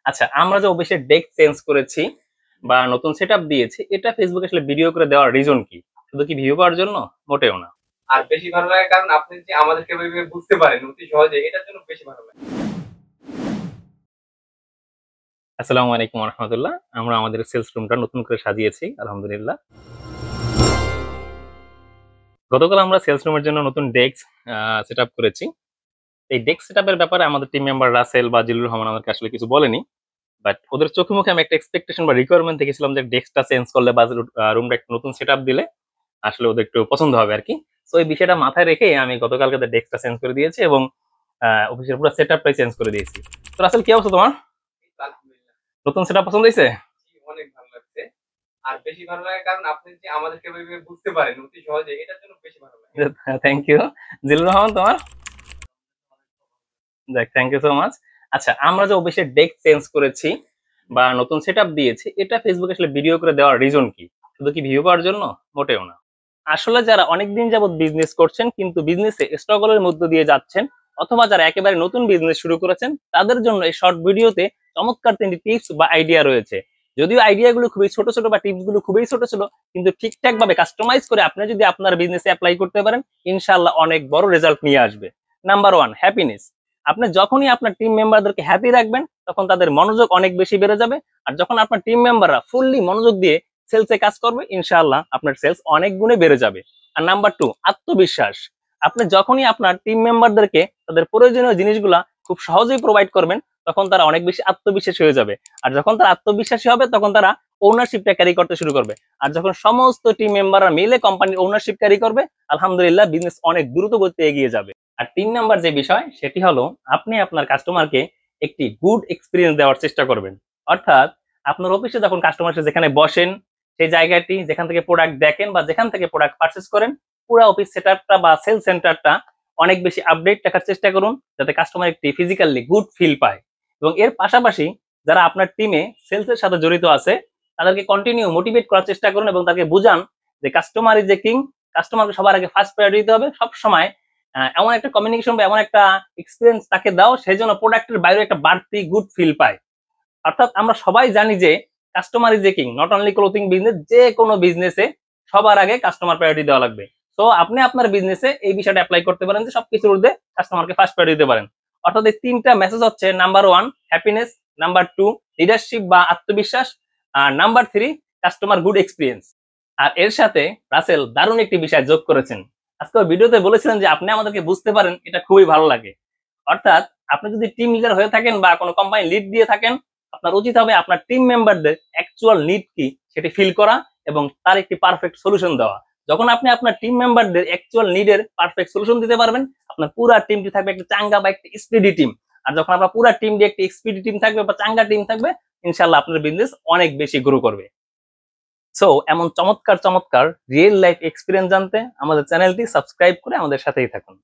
আচ্ছা, আমরা যে অফিসের ডেস্ক চেঞ্জ করেছি বা নতুন সেটআপ দিয়েছি, এটা ফেসবুকে আসলে ভিডিও করে দেওয়ার রিজন কি? শুধু কি ভিউ পাওয়ার জন্য? মোটেও না। আর বেশি ভালো লাগে কারণ আপনি যে আমাদেরকে এভাবে বুঝতে পারেন অতি সহজে, এটার জন্য বেশি ভালো লাগে। আসসালামু আলাইকুম ওয়া রাহমাতুল্লাহ। আমরা আমাদের সেলস রুমটা নতুন করে সাজিয়েছি আলহামদুলিল্লাহ। গতকাল আমরা সেলস রুমের জন্য নতুন ডেস্ক সেটআপ করেছি। এই ডেস্ক সেটআপের ব্যাপারে আমাদের টিম মেম্বার রাসেল বা জিল্লুর রহমান আমাদেরকে আসলে কিছু বলেনি। বাট ওদের চোখে মুখে আমি একটা এক্সপেকটেশন বা রিকোয়ারমেন্ট দেখেছিলাম যে ডেস্কটা চেঞ্জ করলে বা রুমটা একটু নতুন সেটআপ দিলে আসলে ওদের একটু পছন্দ হবে আরকি। সো এই বিষয়টা মাথায় রেখেই আমি গতকালকে ওদের ডেস্কটা চেঞ্জ করে দিয়েছি এবং অফিসের পুরো সেটআপটাই চেঞ্জ করে দিয়েছি। তো রাসেল, কি অবস্থা তোমার? এই তো আলহামদুলিল্লাহ। নতুন সেটআপ পছন্দ হইছে? জি, অনেক ভালো লাগছে। আর বেশি ভালো লাগে কারণ আপনি যে আমাদেরকে এভাবে বুঝতে পারেন অতি সহজে, এটার জন্য বেশি ভালো লাগে। Thank you. জিল্লুর রহমান, তোমার? যাক, থ্যাংক ইউ সো মাচ। আচ্ছা, আমরা যে অফিসের ডেস্ক চেঞ্জ করেছি বা নতুন সেটআপ দিয়েছি, এটা ফেসবুকে আসলে ভিডিও করে দেওয়ার রিজন কি? শুধু কি ভিউ পাওয়ার জন্য? মোটেও না। আসলে যারা অনেকদিন যাবত বিজনেস করছেন কিন্তু বিজনেসে স্ট্রাগলের মধ্য দিয়ে যাচ্ছেন, অথবা যারা একেবারে নতুন বিজনেস শুরু করেছেন, তাদের জন্য এই শর্ট ভিডিওতে চমৎকার ৩টি টিপস বা আইডিয়া রয়েছে। যদিও আইডিয়াগুলো খুবই ছোট ছোট বা টিপস গুলো খুবই ছোট ছোট, কিন্তু ঠিকঠাক ভাবে কাস্টমাইজ করে আপনি যদি আপনার বিজনেসে অ্যাপ্লাই করতে পারেন, ইনশাআল্লাহ অনেক বড় রেজাল্ট নিয়ে আসবে। Number 1, happiness. আপনি যখনই আপনার টিম মেম্বারদেরকে হ্যাপি রাখবেন, তখন তাদের মনোযোগ অনেক বেশি বেড়ে যাবে। আর যখন আপনার টিম মেম্বাররা ফুললি মনোযোগ দিয়ে সেলসে কাজ করবে, ইনশাআল্লাহ আপনার সেলস অনেক গুণে বেড়ে যাবে। আর নাম্বার 2, আত্মবিশ্বাস। আপনি যখনই আপনার টিম মেম্বারদেরকে তাদের প্রয়োজনীয় জিনিসগুলা খুব সহজেই প্রোভাইড করবেন, তখন তারা অনেক বেশি আত্মবিশ্বাসী হয়ে যাবে। আর যখন তারা আত্মবিশ্বাসী হবে, তখন তারা ওনারশিপটা ক্যারি করতে শুরু করবে। আর যখন সমস্ত টিম মেম্বাররা মিলে কোম্পানির ওনারশিপ ক্যারি করবে, আলহামদুলিল্লাহ বিজনেস অনেক দ্রুত গতিতে এগিয়ে যাবে। আর ৩ নাম্বার যে বিষয়, সেটি হলো আপনি আপনার কাস্টমারকে একটি গুড এক্সপেরিয়েন্স দেওয়ার চেষ্টা করবেন। অর্থাৎ আপনার অফিসে যখন কাস্টমার এসে যেখানে বসেন, সেই জায়গাটি যেখান থেকে প্রোডাক্ট দেখেন বা যেখান থেকে প্রোডাক্ট পারচেজ করেন, পুরা অফিস সেটআপটা বা সেল সেন্টারটা অনেক বেশি আপডেট রাখার চেষ্টা করুন, যাতে কাস্টমার একটি ফিজিক্যালি গুড ফিল পায়। এবং এর পাশাপাশি যারা আপনার টিমে সেলস এর সাথে জড়িত আছে, তাদেরকে কন্টিনিউ মোটিভেট করার চেষ্টা করুন এবং তাদেরকে বুঝান যে কাস্টমার ইজ এ কিং। কাস্টমারকে সবার আগে ফার্স্ট প্রায়োরিটি দিতে হবে। সবসময় এমন একটা কমিউনিকেশন বা এমন একটা এক্সপেরিয়েন্স তাকে দাও, সেজন্য প্রোডাক্টের বাইরে একটা বাড়তি গুড ফিল পায়। অর্থাৎ আমরা সবাই জানি যে customer is a king, not only clothing business, যে কোনো বিজনেসে সবার আগে কাস্টমার প্রায়োরিটি দেওয়া লাগবে। তো আপনি আপনার বিজনেসে এই বিষয়টা অ্যাপ্লাই করতে পারেন যে সবকিছুর ঊর্ধ্বে কাস্টমারকে ফার্স্ট প্রায়োরিটি দিতে পারেন। অর্থাৎ এই ৩টা মেসেজ হচ্ছে: নাম্বার 1 হ্যাপিনেস, নাম্বার 2 লিডারশিপ বা আত্মবিশ্বাস, আর নাম্বার 3 কাস্টমার গুড এক্সপেরিয়েন্স। আর এর সাথে রাসেল দারুণ একটি বিষয় যোগ করেছেন। আজকে ভিডিওতে বলেছিলেন যে আপনি আমাদেরকে বুঝতে পারেন, এটা খুবই ভালো লাগে। অর্থাৎ আপনি যদি টিম লিডার হয়ে থাকেন বা কোনো কোম্পানি লিড দিয়ে থাকেন, আপনার উচিত হবে আপনার টিম মেম্বারদের অ্যাকচুয়াল নিড কি সেটি ফিল করা এবং তার একটি পারফেক্ট সলিউশন দেওয়া। যখন আপনি আপনার টিম মেম্বারদের অ্যাকচুয়াল নিডের পারফেক্ট সলিউশন দিতে পারবেন, আপনার পুরা টিমটি থাকবে একটা চাঙ্গা বা একটা স্পিডি টিম। আর যখন আপনার পুরা টিম দিয়ে একটি স্পিডি টিম থাকবে বা চাঙ্গা টিম থাকবে, ইনশাআল্লাহ আপনার বিজনেস অনেক বেশি গ্রো করবে। সো এমন চমৎকার চমৎকার রিয়েল লাইফ এক্সপেরিয়েন্স জানতে আমাদের চ্যানেলটি সাবস্ক্রাইব করে আমাদের সাথেই থাকুন।